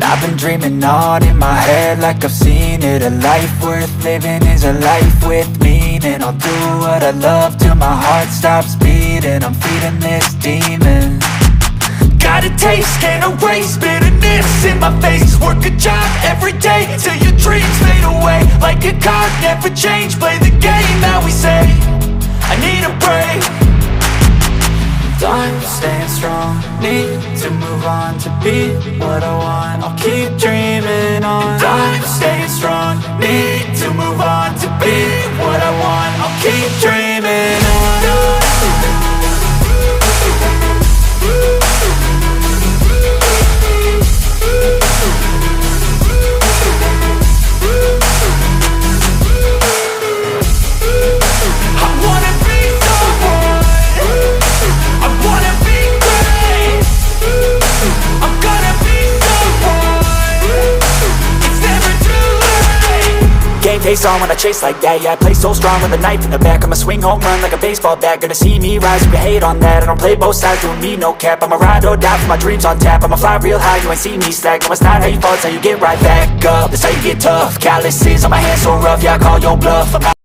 I've been dreaming on in my head like I've seen it. A life worth living is a life with meaning. I'll do what I love till my heart stops beating. I'm feeding this demon. Got a taste, can't erase bitterness in my face. Work a job every day till your dreams fade away. Like a card, never change, play the game that we say. I need a break. I'm staying strong, need to move on to be what I want. I'll keep dreaming on. I'm staying strong, need to move on to be what I want. I'll keep dreaming on. Face on when I chase like that, yeah, I play so strong with a knife in the back. I'ma swing home run like a baseball bat. Gonna see me rise, you can hate on that. I don't play both sides, doing me no cap. I'ma ride or die for my dreams on tap. I'ma fly real high, you ain't see me slack. No, it's not how you fall, it's how you get right back up. That's how you get tough. Calluses on my hands so rough, yeah, I call your bluff. I'm not